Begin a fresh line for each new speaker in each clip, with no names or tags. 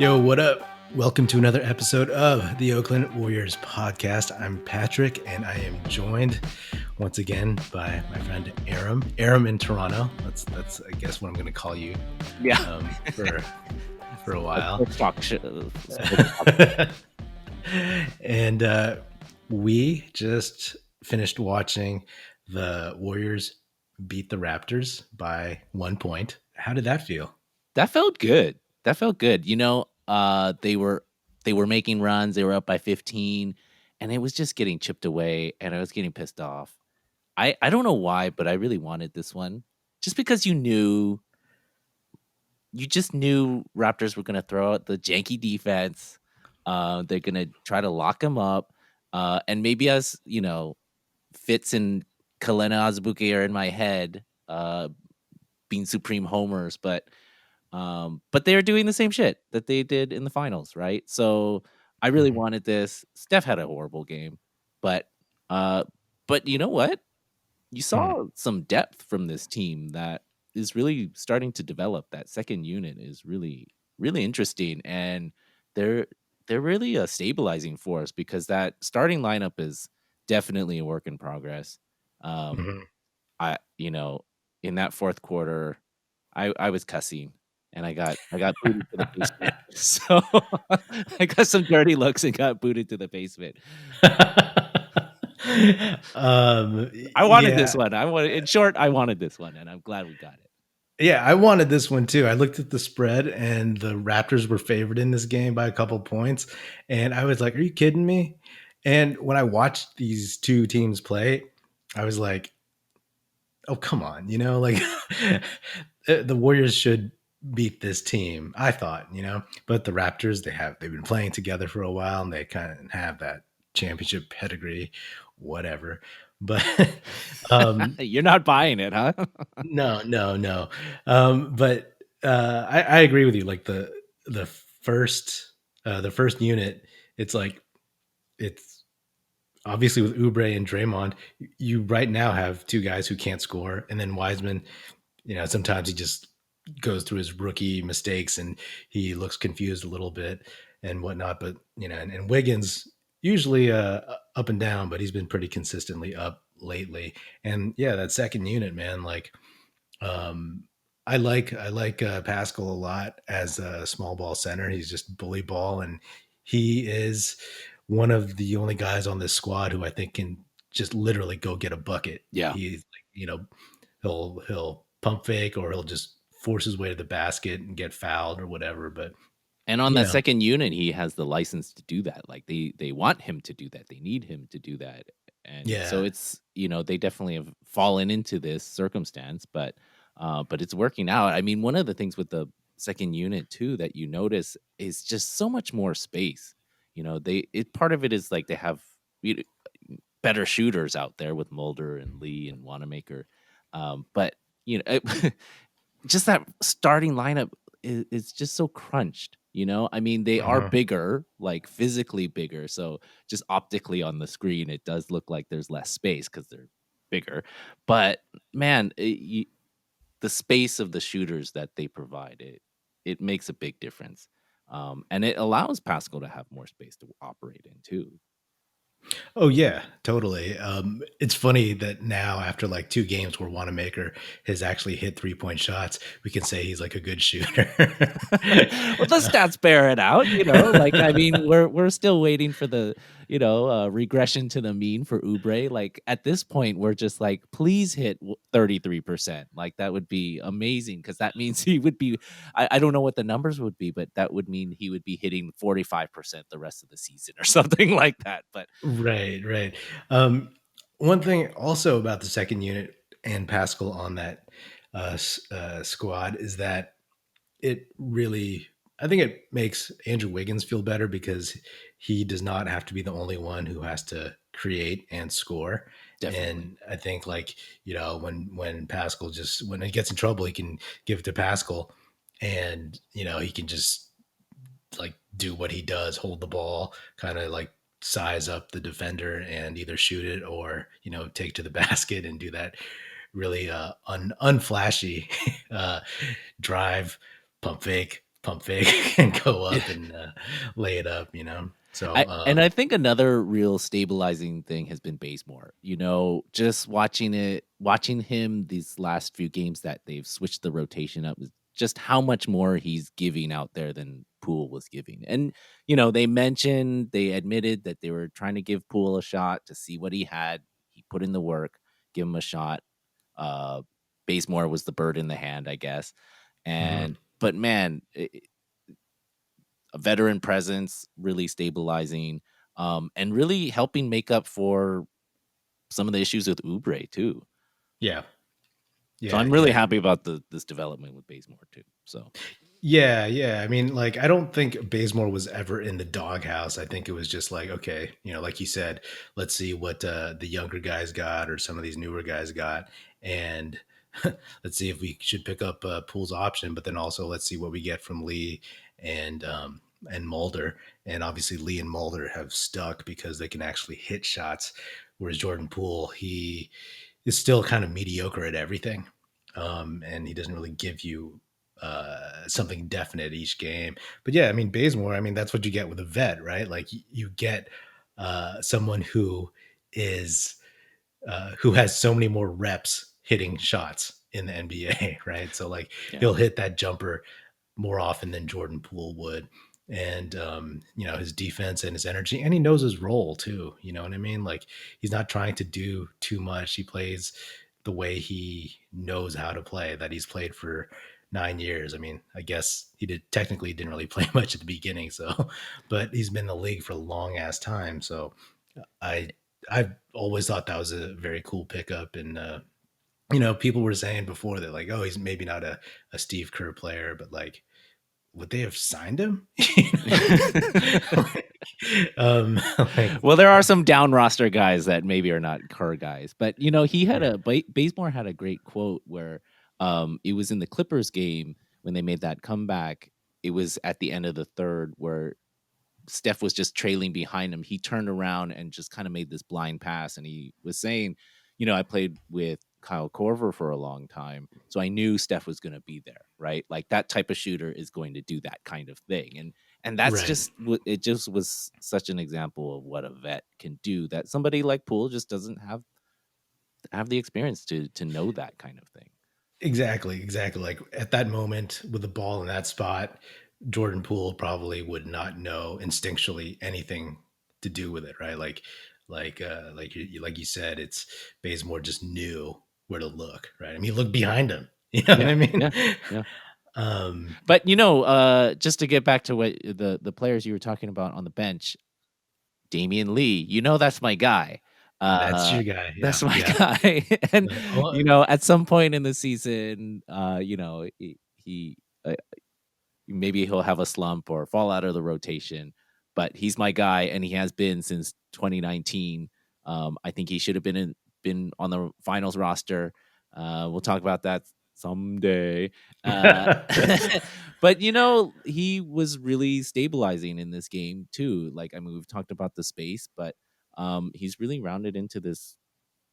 Yo, what up? Welcome to another episode of the Oakland Warriors podcast. I'm Patrick, and I am joined once again by my friend Aram. Aram in Toronto. That's I guess what I'm going to call you.
Yeah.
For a while. And we just finished watching the Warriors beat the Raptors by 1 point. How did that feel?
That felt good. You know, they were making runs. They were up by 15, and it was just getting chipped away, and I was getting pissed off. I don't know why, but I really wanted this one, just because you just knew Raptors were going to throw out the janky defense. They're going to try to lock him up, and maybe as you know, Fitz and Kalena Azubuike are in my head, being supreme homers, but they're doing the same shit that they did in the finals, right? So I really wanted this. Steph had a horrible game, but you know what? You saw some depth from this team that is really starting to develop. That second unit is really, really interesting, and they're really a stabilizing force because that starting lineup is definitely a work in progress. I in that fourth quarter, I was cussing and I got booted to the basement. So I got some dirty looks and got booted to the basement. I wanted this one. In short, I wanted this one, and I'm glad we got it.
Yeah, I wanted this one too. I looked at the spread, and the Raptors were favored in this game by a couple points, and I was like, "Are you kidding me?" And when I watched these two teams play, I was like, "Oh, come on!" Like the Warriors should beat this team. I thought, but the Raptors, they've been playing together for a while, and they kind of have that championship pedigree, whatever. But
you're not buying it, huh?
No. But I agree with you. Like the first unit, it's like it's obviously with Oubre and Draymond. You right now have two guys who can't score, and then Wiseman. Sometimes he just goes through his rookie mistakes and he looks confused a little bit and whatnot. But and Wiggins usually up and down, but he's been pretty consistently up lately. And yeah, that second unit, man, like I like Pascal a lot as a small ball center. He's just bully ball, and he is one of the only guys on this squad who I think can just literally go get a bucket.
Yeah,
he's he'll pump fake or he'll just force his way to the basket and get fouled or whatever. But
and on that second unit, he has the license to do that. Like they want him to do that. They need him to do that. And so it's they definitely have fallen into this circumstance, but it's working out. I mean, one of the things with the second unit too that you notice is just so much more space. Part of it is like they have better shooters out there with Mulder and Lee and Wanamaker, but just that starting lineup is just so crunched. I mean, they are bigger, like physically bigger. So just optically on the screen, it does look like there's less space because they're bigger. But man, the space of the shooters that they provide, it makes a big difference. And it allows Pascal to have more space to operate in too.
Oh yeah, totally. It's funny that now after like 2 games where Wanamaker has actually hit 3-point shots, we can say he's like a good shooter.
Well, the stats bear it out, Like I mean, we're still waiting for the regression to the mean for Oubre. Like at this point, we're just like, please hit 33%. Like that would be amazing because that means he would be. I don't know what the numbers would be, but that would mean he would be hitting 45% the rest of the season or something like that. But
Right. One thing also about the second unit and Pascal on that squad is that it really, I think it makes Andrew Wiggins feel better because he does not have to be the only one who has to create and score. Definitely. And I think like, when Pascal when he gets in trouble, he can give it to Pascal and, he can just like do what he does, hold the ball, kind of like size up the defender and either shoot it or take to the basket and do that really unflashy drive, pump fake, pump fake and go up and lay it up, you know. So
I think another real stabilizing thing has been Bazemore. You know, just watching him these last few games that they've switched the rotation up, is just how much more he's giving out there than Poole was giving. And you know, they admitted that they were trying to give Poole a shot to see what he had. He put in the work, give him a shot. Uh, Bazemore was the bird in the hand, I guess.
mhm.
And but man, a veteran presence, really stabilizing, and really helping make up for some of the issues with Oubre too.
Yeah,
So
yeah,
I'm really
yeah.
happy about this development with Bazemore too. So
Yeah, yeah. I mean, like, I don't think Bazemore was ever in the doghouse. I think it was just like, okay, you know, like you said, let's see what the younger guys got or some of these newer guys got, and let's see if we should pick up Poole's option. But then also, let's see what we get from Lee and Mulder. And obviously, Lee and Mulder have stuck because they can actually hit shots, whereas Jordan Poole, he is still kind of mediocre at everything, and he doesn't really give you something definite each game. But yeah, I mean Bazemore, I mean that's what you get with a vet, right? Like you get someone is who has so many more reps hitting shots in the NBA, right? So like
yeah,
he'll hit that jumper more often than Jordan Poole would. And you know, his defense and his energy, and he knows his role too. You know what I mean? Like he's not trying to do too much. He plays the way he knows how to play, that he's played for 9 years. I mean, I guess he didn't really play much at the beginning, so but he's been in the league for a long ass time. So I I've always thought that was a very cool pickup. And you know, people were saying before that like, oh, he's maybe not a Steve Kerr player, but like would they have signed him? You know? Like,
well, there are some down roster guys that maybe are not Kerr guys, but you know, he had
yeah,
Bazemore had a great quote where it was in the Clippers game when they made that comeback. It was at the end of the third where Steph was just trailing behind him. He turned around and just kind of made this blind pass. And he was saying, you know, I played with Kyle Korver for a long time. So I knew Steph was going to be there, right? Like that type of shooter is going to do that kind of thing. And that's
right.
just what it just was such an example of what a vet can do that somebody like Poole just doesn't have the experience to know that kind of thing.
Exactly, exactly. Like at that moment with the ball in that spot, Jordan Poole probably would not know instinctually anything to do with it, right? Like you said, it's Bazemore just knew where to look, right? I mean, he looked behind him. You know what
Yeah.
I mean?
Yeah. Yeah.
um,
But you know, just to get back to what the players you were talking about on the bench, Damian Lee, you know that's my guy.
that's
Uh,
your guy. Yeah,
that's my
yeah.
guy. And
Oh,
you know, at some point in the season, you know, maybe he'll have a slump or fall out of the rotation, but he's my guy, and he has been since 2019. I think he should have been on the finals roster. We'll talk about that someday. Uh, but you know, he was really stabilizing in this game too. Like, I mean, we've talked about the space, but he's really rounded into this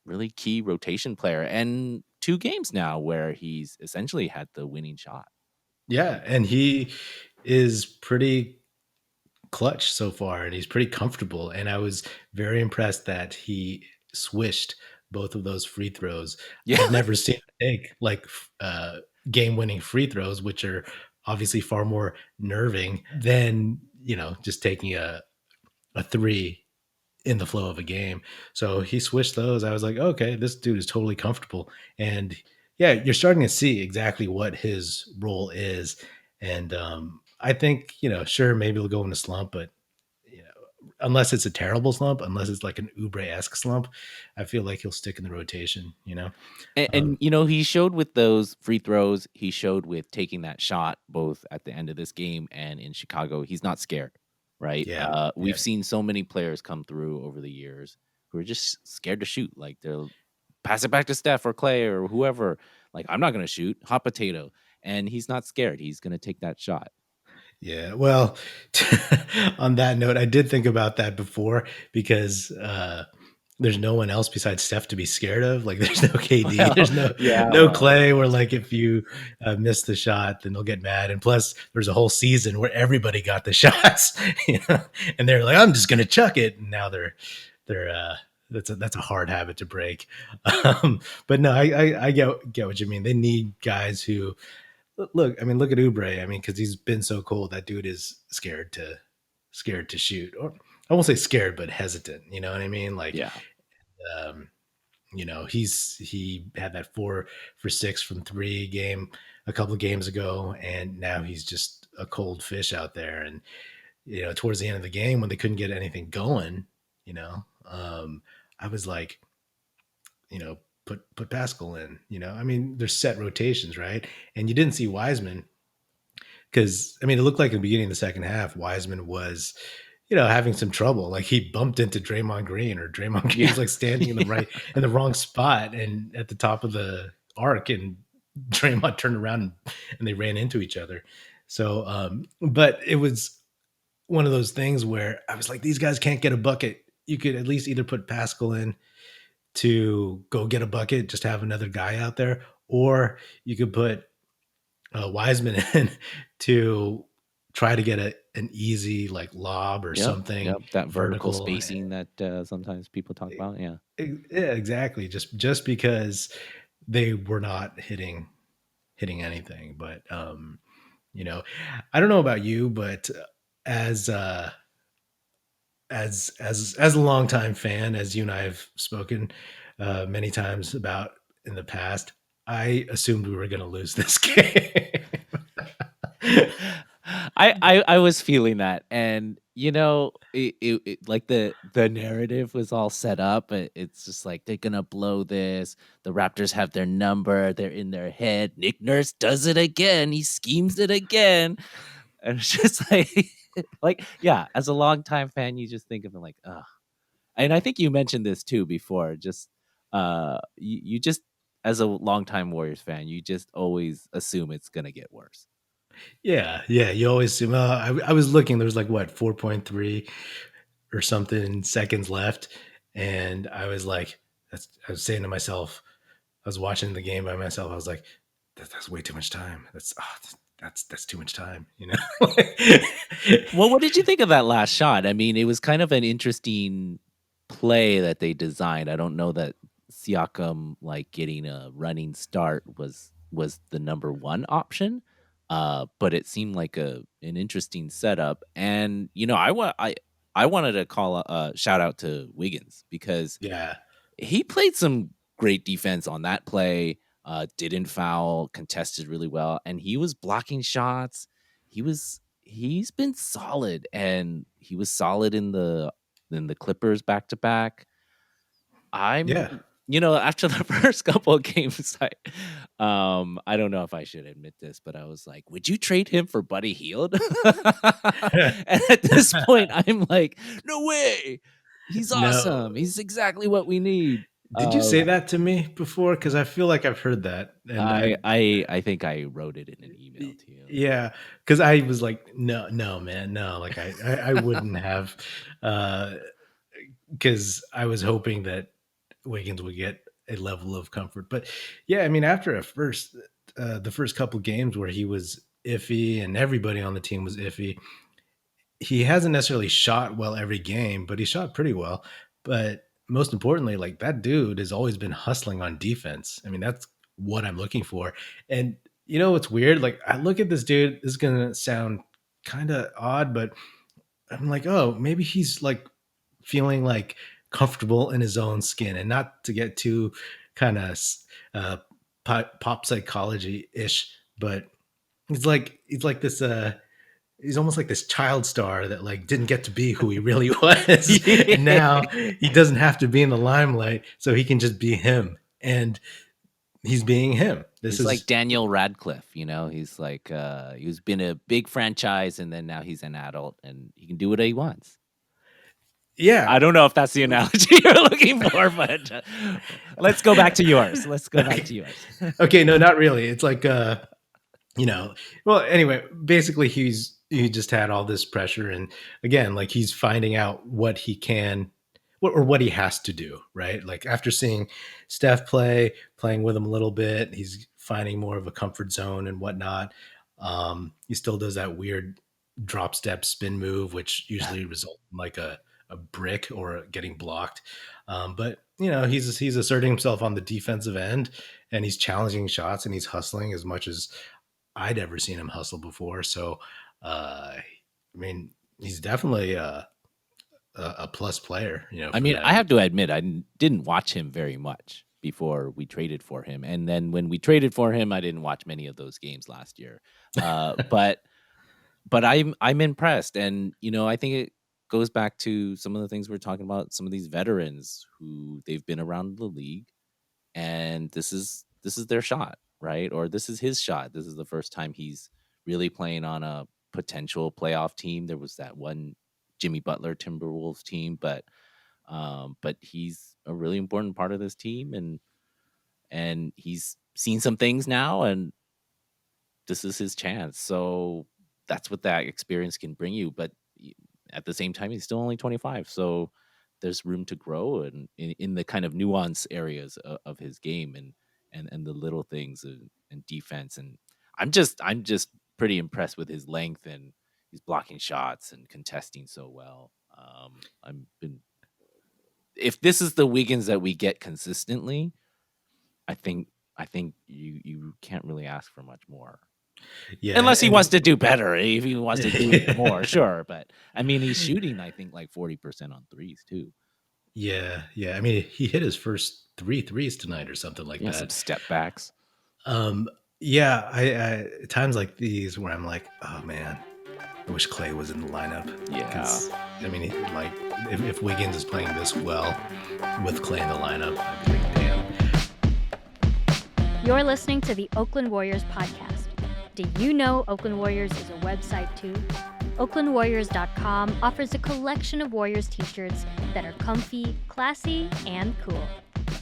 really key rotation player, and 2 games now where he's essentially had the winning shot.
yeah, and he is pretty clutch so far, and he's pretty comfortable. And I was very impressed that he swished both of those free throws.
Yeah.
I've never seen him take like game-winning free throws, which are obviously far more nerving than you know just taking a three in the flow of a game. So he switched those. I was like, okay, this dude is totally comfortable. And yeah, you're starting to see exactly what his role is. And I think, you know, sure, maybe he'll go in a slump, but you know, unless it's a terrible slump, unless it's like an Oubre-esque slump, I feel like he'll stick in the rotation, you know?
And,
Um,
you know, he showed with those free throws, he showed with taking that shot both at the end of this game and in Chicago. He's not scared, right?
yeah,
We've
yeah,
seen so many players come through over the years who are just scared to shoot. Like they'll pass it back to Steph or Clay or whoever. Like, I'm not going to shoot, hot potato. And he's not scared. He's going to take that shot.
yeah. Well, on that note, I did think about that before because there's no one else besides Steph to be scared of. Like there's no KD,
Well,
there's no
yeah,
no
well,
Clay. Where like if you miss the shot, then they'll get mad. And plus, there's a whole season where everybody got the shots, you know, and they're like, I'm just gonna chuck it, and now they're that's a hard habit to break. But no, I get what you mean. They need guys who look. I mean, look at Oubre. I mean, because he's been so cold, that dude is scared to shoot, or I won't say scared, but hesitant. You know what I mean? Like,
yeah.
um, he had that 4 for 6 from three game a couple of games ago, and now he's just a cold fish out there. And towards the end of the game when they couldn't get anything going, you know, I was like, put Pascal in. I mean, there's set rotations, right? And you didn't see Wiseman because I mean, it looked like in the beginning of the second half, Wiseman was having some trouble. Like he bumped into Draymond Green, or Draymond
Yeah.
Green's like standing in the right in the wrong spot and at the top of the arc, and Draymond turned around and they ran into each other. So, but it was one of those things where I was like, these guys can't get a bucket. You could at least either put Pascal in to go get a bucket, just have another guy out there, or you could put Wiseman in to try to get an easy like lob or
Yep,
something
yep, that vertical
vertical.
spacing that, sometimes people talk about, yeah.
Yeah, exactly. Just because they were not hitting anything, but you know, I don't know about you, but as as a longtime fan, as you and I have spoken many times about in the past, I assumed we were going to lose this game.
I was feeling that, and, like, the narrative was all set up, it's just like, "They're gonna blow this, the Raptors have their number, they're in their head, Nick Nurse does it again, he schemes it again," and it's just like yeah, as a longtime fan, you just think of it like, "Ugh." And I think you mentioned this too before, just, you just as a longtime Warriors fan, you just always assume it's gonna get worse.
Yeah, yeah. You always assume. I was looking. There was like what 4.3 or something seconds left, and I was like, I was saying to myself, I was watching the game by myself. I was like, that's way too much time. That's too much time.
Well, what did you think of that last shot? I mean, it was kind of an interesting play that they designed. I don't know that Siakam like getting a running start was the number one option, but it seemed like an interesting setup. And I wanted to call a shout out to Wiggins because
Yeah,
he played some great defense on that play. Didn't foul, contested really well, and he was blocking shots. He's been solid, and he was solid in the Clippers back to back.
yeah.
After the first couple of games, I don't know if I should admit this, but I was like, would you trade him for Buddy Hield? And at this point, I'm like, no way. He's
No,
awesome. He's exactly what we need.
did you say
Um,
that to me before? Because I feel like I've heard that, and
I think I wrote it in an email to you.
yeah, because I was like, no, no, man, no. Like I wouldn't have, because I was hoping that Wiggins would get a level of comfort. But yeah, I mean, after the first couple games where he was iffy and everybody on the team was iffy, he hasn't necessarily shot well every game, but he shot pretty well. But most importantly, like that dude has always been hustling on defense. I mean, that's what I'm looking for. And what's weird? Like I look at this dude, this is gonna sound kind of odd, but I'm like, oh, maybe he's like feeling like comfortable in his own skin, and not to get too kind of uh, pop psychology ish, but he's like this. He's almost like this child star that like didn't get to be who he really was, and now he doesn't have to be in the limelight, so he can just be him, and he's being him. This
He's like
is
Daniel Radcliffe, He's like he's been a big franchise and then now he's an adult and he can do what he wants.
yeah.
I don't know if that's the analogy you're looking for, but let's go back to yours. Let's go back to yours.
Okay, no, not really. It's like well, anyway, basically he just had all this pressure, and again, like he's finding out or what he has to do, right? Like after seeing Steph playing with him a little bit, he's finding more of a comfort zone and whatnot. He still does that weird drop step spin move, which usually results in like a brick or getting blocked. But you know, he's asserting himself on the defensive end, and he's challenging shots and he's hustling as much as I'd ever seen him hustle before. So, I mean, he's definitely a plus player, you know,
I
for
mean, I
them.
have to admit, didn't watch him very much before we traded for him, and then when we traded for him, I didn't watch many of those games last year. But I'm impressed, and I think it goes back to some of the things we're talking about. Some of these veterans who they've been around the league, and this is their shot, right? Or this is his shot. This is the first time he's really playing on a potential playoff team. There was that one Jimmy Butler Timberwolves team, but he's a really important part of this team, and he's seen some things now, and this is his chance. So that's what that experience can bring you. But at the same time, he's still only 25, so there's room to grow and in the kind of nuance areas of his game and the little things and defense. And I'm just pretty impressed with his length, and he's blocking shots and contesting so well. I'm been If this is the Wiggins that we get consistently, I think I think you can't really ask for much more.
Yeah,
Unless he wants
and
to do better. If he wants to do even more, sure. But I mean, he's shooting, I think, like 40% on threes too.
yeah, yeah. I mean, he hit his first three threes tonight or something like
Yeah, some
that.
step backs.
Um, yeah, I times like these where I'm like, oh man, I wish Clay was in the lineup
Yeah.
because I mean, like if Wiggins is playing this well with Clay in the lineup, I'd be like, damn.
You're listening to the Oakland Warriors podcast. Did you know Oakland Warriors is a website too? OAKLANDWarriors.com offers a collection of Warriors t-shirts that are comfy, classy, and cool.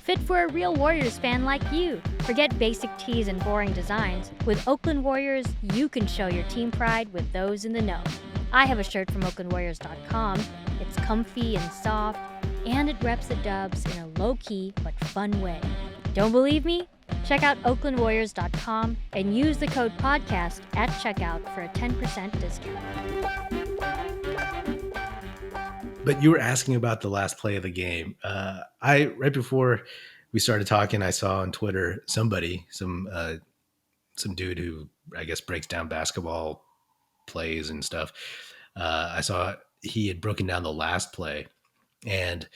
Fit for a real Warriors fan like you. Forget basic tees and boring designs. With Oakland Warriors, you can show your team pride with those in the know. I have a shirt from OaklandWarriors.com. It's comfy and soft, and it reps the Dubs in a low-key but fun way. Don't believe me? Check out OaklandWarriors.com and use the code podcast at checkout for a 10% discount.
But you were asking about the last play of the game. I right before we started talking, I saw on Twitter some dude who I guess breaks down basketball plays and stuff. I saw he had broken down the last play, and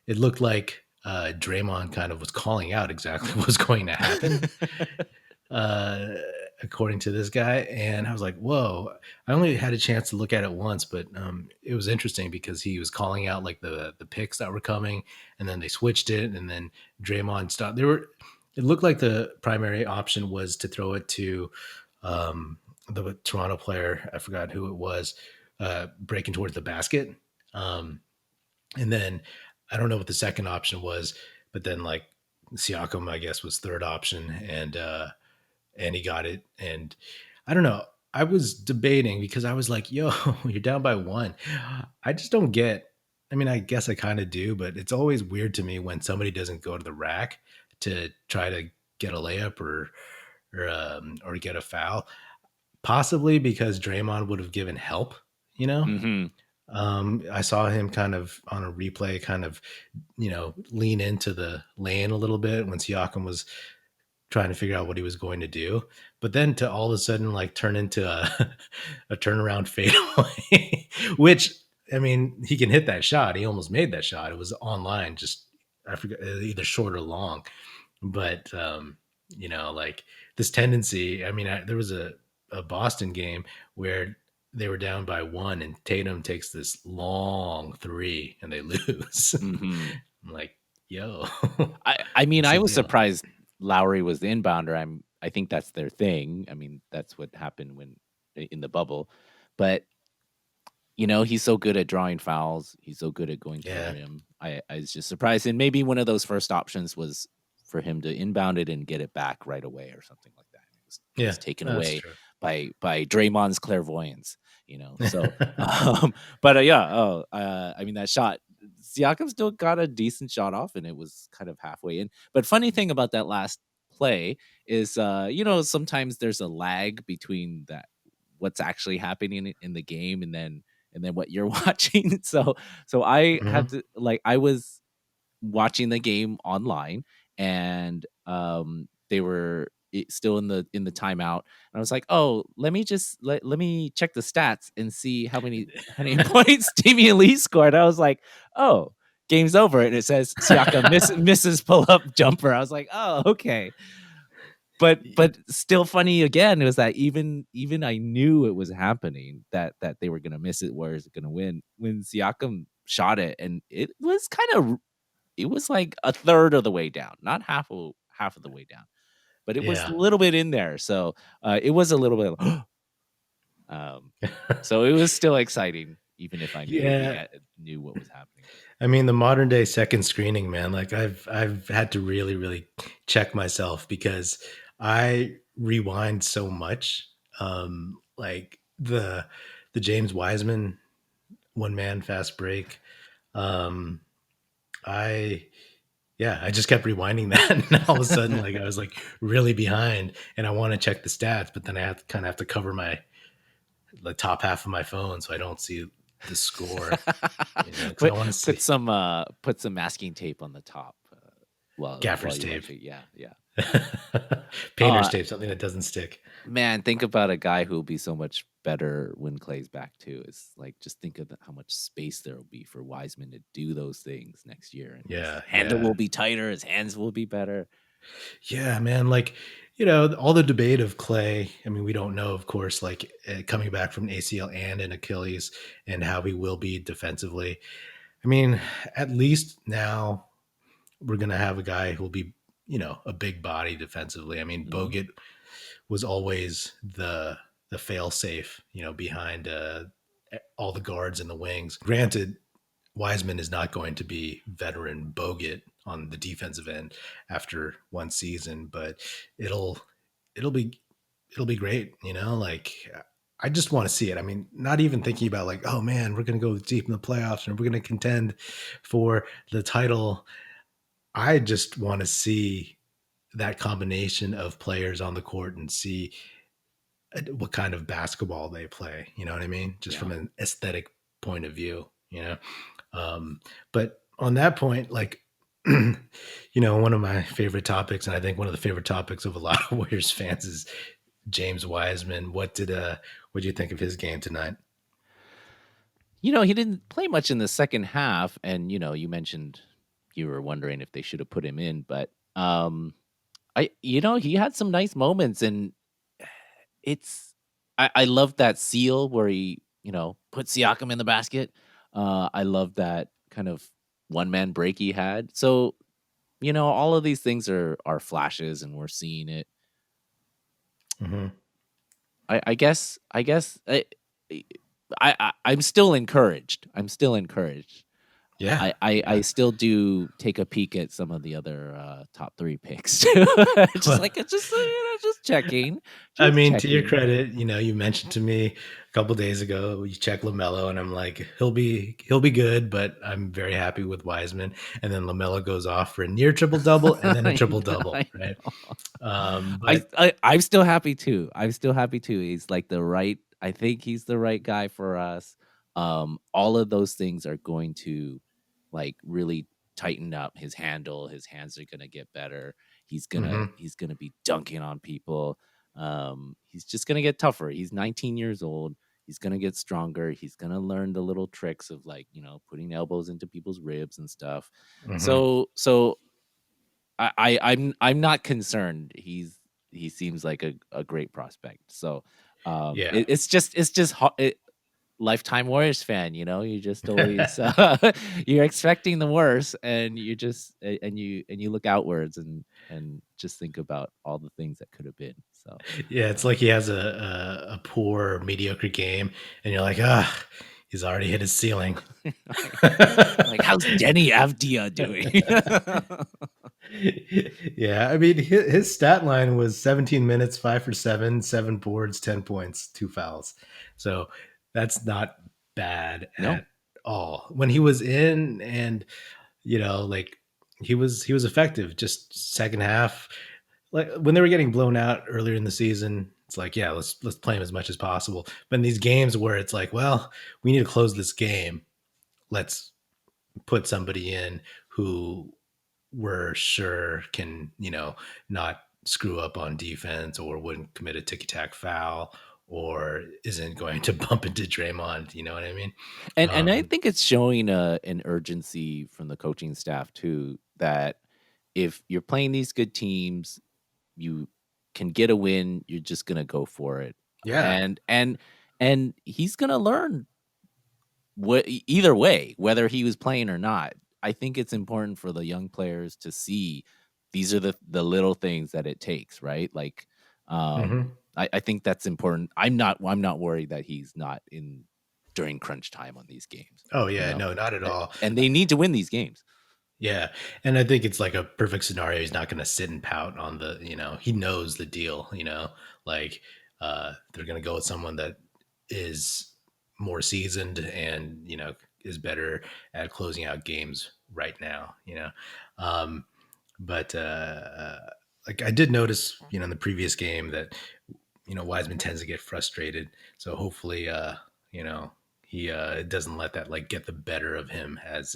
it looked like Draymond kind of was calling out exactly what was going to happen. uh, According to this guy. And I was like, whoa, I only had a chance to look at it once, but it was interesting because he was calling out like the picks that were coming, and then they switched it, and then Draymond stopped. It looked like the primary option was to throw it to the Toronto player. I forgot who it was, breaking towards the basket. And then I don't know what the second option was, but then like Siakam, I guess, was third option, and he got it. And I don't know. I was debating because I was like, yo, you're down by one. I just don't get. I mean, I guess I kind of do, but it's always weird to me when somebody doesn't go to the rack to try to get a layup or get a foul. Possibly because Draymond would have given help, you know.
Hmm.
I saw him kind of on a replay, kind of, lean into the lane a little bit when Siakam was trying to figure out what he was going to do, but then to all of a sudden like turn into a turnaround fadeaway, which I mean he can hit that shot. He almost made that shot. It was online, just I forget either short or long, but like this tendency. I mean, there was a Boston game where they were down by one, and Tatum takes this long three, and they lose.
Hmm.
I'm like, yo,
I mean,
what's
I
the
was
deal?
surprised Lowry was the inbounder. I think that's their thing. I mean, that's what happened when in the bubble. But he's so good at drawing fouls. He's so good at going to the
Yeah,
rim. I was just surprised. And maybe one of those first options was for him to inbound it and get it back right away or something like that. It was
yeah,
taken
no, that's
away
true.
by Draymond's clairvoyance. So, but yeah. I mean that shot. Siakam still got a decent shot off, and it was kind of halfway in. But funny thing about that last play is, sometimes there's a lag between that what's actually happening in the game and then what you're watching. So I had
Mhm.
to I was watching the game online, and they were still in the timeout, and I was like, oh, let me check the stats and see how many points Damian Lee scored. I was like, oh, game's over, and it says Siakam misses pull up jumper. I was like, oh, okay. But still funny again, it was that even I knew it was happening, that they were gonna miss it, Warriors are gonna win, when Siakam shot it, and it was like a third of the way down, not half of the way down, but it was a
Yeah.
little bit in there. So it was a little bit, so it was still exciting, even if I
Yeah.
knew what was happening.
I mean, the modern day second screening, man, like I've had to really, really check myself because I rewind so much. Like the James Wiseman one man fast break. Um, I yeah, I just kept rewinding that, and all of a sudden, like I was like really behind, and I want to check the stats, but then I have to kind of have to cover my the top half of my phone so I don't see the score. Because I
put
want to see
put some masking tape on the top, while
gaffer's
you
tape.
watch it. Yeah.
Painter's tape, something that doesn't stick.
Man, think about a guy who will be so much better when Clay's back too. It's like, just think of how much space there will be for Wiseman to do those things next year, and his
Yeah,
handle
yeah.
will be tighter, his hands will be better.
Yeah, man. Like, all the debate of Clay. I mean, we don't know, of course, like coming back from an ACL and an Achilles and how he will be defensively. I mean, at least now we're going to have a guy who'll be, a big body defensively. I mean,
Hmm.
Bogut was always the fail safe, behind all the guards and the wings. Granted, Wiseman is not going to be veteran Bogut on the defensive end after one season, but it'll it'll be it'll be great, like I just want to see it. I mean, not even thinking about like, oh man, we're going to go deep in the playoffs and we're going to contend for the title. I just want to see that combination of players on the court and see what kind of basketball they play. You know what I mean? Just
Yeah.
from an aesthetic point of view, but on that point, like, one of my favorite topics, and I think one of the favorite topics of a lot of Warriors fans is James Wiseman. What do you think of his game tonight?
He didn't play much in the second half, and you mentioned you were wondering if they should have put him in, but he had some nice moments, and it's I love that seal where he, put Siakam in the basket. I love that kind of one man break he had. So, all of these things are flashes, and we're seeing it.
Mm-hmm.
I'm still encouraged. I'm still encouraged.
Yeah,
I
yeah.
still do take a peek at some of the other top three picks too. Just
Well,
like it's just just checking,
I
just
mean, to your
checking.
credit, you mentioned to me a couple days ago you check LaMelo, and I'm like, he'll be good, but I'm very happy with Wiseman. And then LaMelo goes off for a near triple double and then a
I
triple
know,
double,
I
right?
know.
But
I'm still happy too. I'm still happy too. He's like the right. I think he's the right guy for us. All of those things are going to really tighten up his handle. His hands are gonna get better.
mhm,
He's gonna be dunking on people. He's just gonna get tougher. He's 19 years old. He's gonna get stronger. He's gonna learn the little tricks of putting elbows into people's ribs and stuff.
mhm.
So I'm not concerned. He seems like a great prospect. So
Yeah.
it's just lifetime Warriors fan. You just always you're expecting the worst, and you look outwards and just think about all the things that could have been. So
Yeah, it's like he has a poor, mediocre game, and you're like, he's already hit his ceiling.
like how's Denny Avdia doing?
Yeah, I mean, his stat line was 17 minutes, 5 for 7, 7 boards, 10 points, 2 fouls. So that's not bad
No.
at all when he was in, and like he was effective. Just second half, like when they were getting blown out earlier in the season, it's like, yeah, let's play him as much as possible. But in these games where it's like, well, we need to close this game, let's put somebody in who we're sure can, not screw up on defense or wouldn't commit a ticky tack foul or isn't going to bump into Draymond. You know what I mean?
And I
Um,
think it's showing an urgency from the coaching staff too, that if you're playing these good teams, you can get a win, you're just gonna go for it.
yeah.
And he's gonna learn either way, whether he was playing or not. I think it's important for the young players to see these are the little things that it takes, right? Like,
Hmm.
I think that's important. I'm not worried that he's not in during crunch time on these games,
Oh
you
yeah,
know,
no, not at all.
and they need to win these games.
Yeah. And I think it's like a perfect scenario. He's not going to sit and pout on he knows the deal, like they're going to go with someone that is more seasoned and, is better at closing out games right now, Um, but like I did notice, in the previous game that Wiseman tends to get frustrated. So hopefully, you know, he doesn't let that like get the better of him as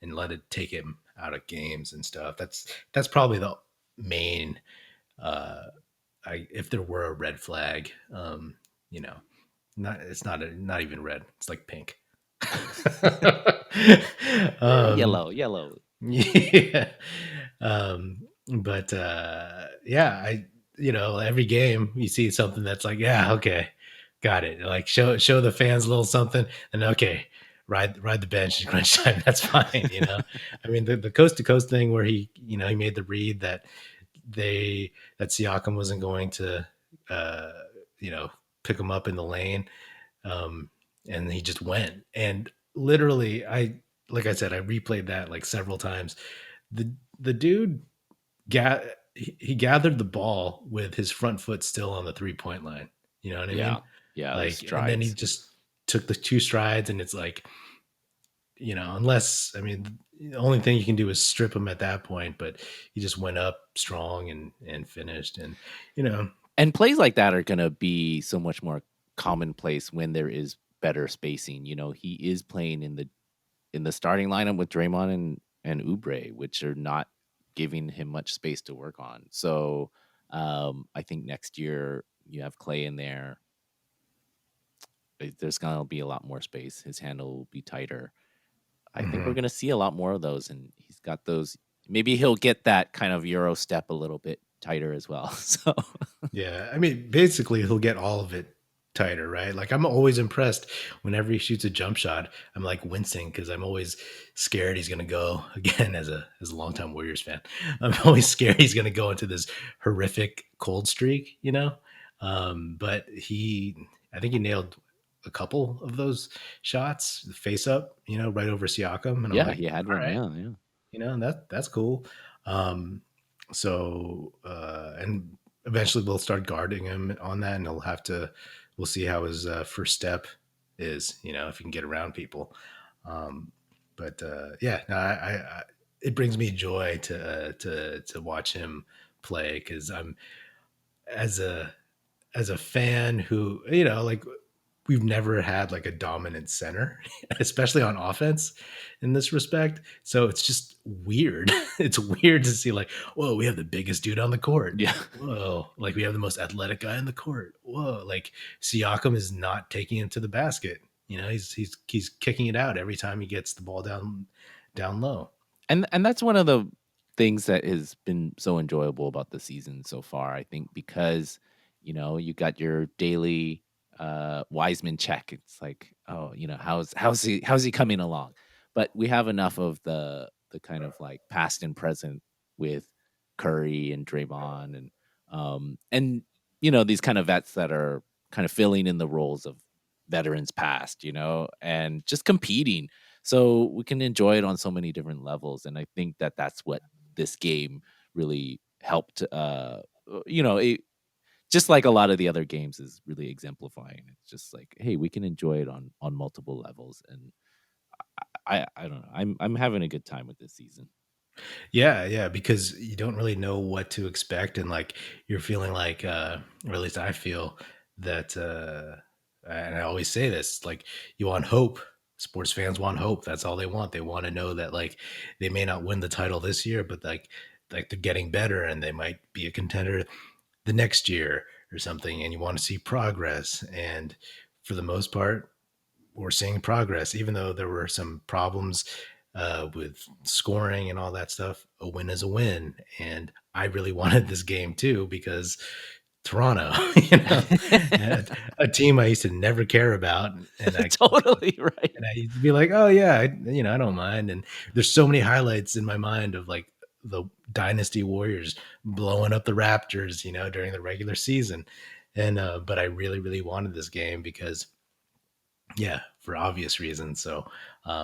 and let it take him out of games and stuff. That's probably the main. Uh, if there were a red flag, you know, not even red. It's like pink. um,
Yellow.
yeah. But yeah, every game you see something that's like, yeah, okay, got it. Like show the fans a little something, and okay, ride the bench in crunch time. That's fine. I mean the coast to coast thing where he made the read that that Siakam wasn't going to uh you know pick him up in the lane, um, and he just went. And literally, like I said, I replayed that like several times. The dude he gathered the ball with his front foot still on the 3-point line. You know what I
Yeah,
mean?
yeah, the
Like, and then he
strides.
just took the two strides, and it's like, unless, I mean, the only thing you can do is strip him at that point. But he just went up strong and finished, and you know,
And plays like that are gonna be so much more commonplace when there is better spacing. He is playing in the starting lineup with Draymond and Oubre, which are not giving him much space to work on. So I think next year you have Clay in there. There's gonna be a lot more space. His handle will be tighter. I think we're
mhm.
gonna see a lot more of those, and he's got those. Maybe he'll get that kind of Euro step a little bit tighter as well. So
Yeah, I mean, basically, he'll get all of it tighter, right? Like, I'm always impressed whenever he shoots a jump shot. I'm like wincing because I'm always scared he's going to go again as a longtime Warriors fan. I'm always scared he's going to go into this horrific cold streak. But I think he nailed a couple of those shots, face up, right over Siakam, and I'm
yeah,
like,
he had
all
one.
right,
Yeah, yeah.
and that's cool. And eventually we'll start guarding him on that, and we'll see how his first step is, if he can get around people. Um, but yeah, no, it brings me joy to watch him play, because I'm as a fan who, like, we've never had like a dominant center, especially on offense in this respect. So it's just weird. It's weird to see like, whoa, we have the biggest dude on the court.
Yeah.
Whoa, like we have the most athletic guy in the court. Whoa, like Siakam is not taking it to the basket. He's kicking it out every time he gets the ball down low.
And that's one of the things that has been so enjoyable about the season so far. I think because you got your daily Wiseman check. It's like, oh, how's he coming along? But we have enough of the kind of like past and present with Curry and Draymond and these kind of vets that are kind of filling in the roles of veterans past, and just competing, so we can enjoy it on so many different levels. And I think that that's what this game really helped. It, just like a lot of the other games, is really exemplifying. It's just like, hey, we can enjoy it on multiple levels, and I don't know. I'm having a good time with this season.
Yeah, because you don't really know what to expect, and like you're feeling like, or at least I feel that, and I always say this, like you want hope. Sports fans want hope. That's all they want. They want to know that like they may not win the title this year, but like they're getting better, and they might be a contender the next year or something. And you want to see progress. And for the most part, we're seeing progress, even though there were some problems with scoring and all that stuff. A win is a win, and I really wanted this game too because Toronto, and a team I used to never care about, and
Totally right.
I used to be like, oh yeah, I don't mind. And there's so many highlights in my mind of like the Dynasty Warriors blowing up the Raptors, during the regular season, and but I really, really wanted this game because yeah, for obvious reasons. So,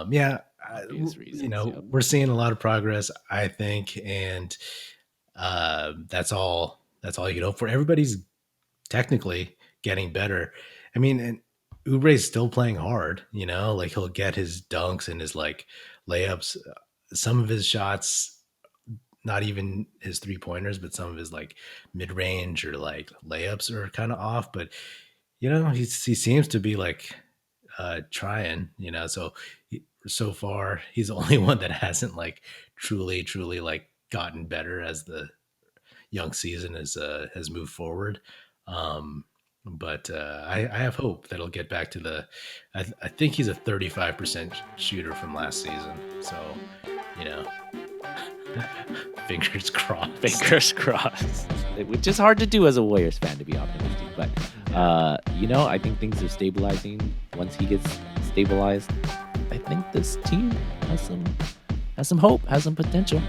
yeah,
Obvious reasons, yep.
we're seeing a lot of progress, I think, and that's all. That's all you can hope for. Everybody's technically getting better. I mean, and Oubre's still playing hard. Like he'll get his dunks and his like layups. Some of his shots, not even his 3-pointers, but some of his like mid range or like layups are kind of off. But he seems to be like trying, so far he's the only one that hasn't like truly like gotten better as the young season has moved forward. But I have hope that he'll get back to I think he's a 35% shooter from last season. So, fingers crossed.
Fingers crossed. Which is hard to do as a Warriors fan, to be optimistic. But, I think things are stabilizing. Once he gets stabilized, I think this team has some hope, has some potential.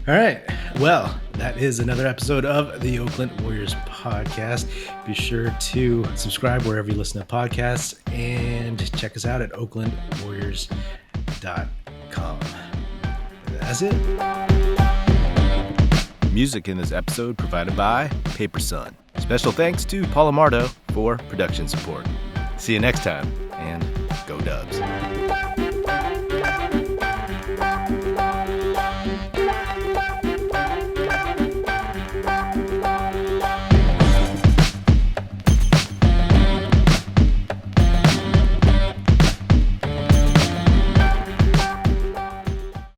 All right. Well, that is another episode of the Oakland Warriors podcast. Be sure to subscribe wherever you listen to podcasts and check us out at oaklandwarriors.com. That's it. Music in this episode provided by Paper Sun. Special thanks to Paul Amardo for production support. See you next time, and go Dubs.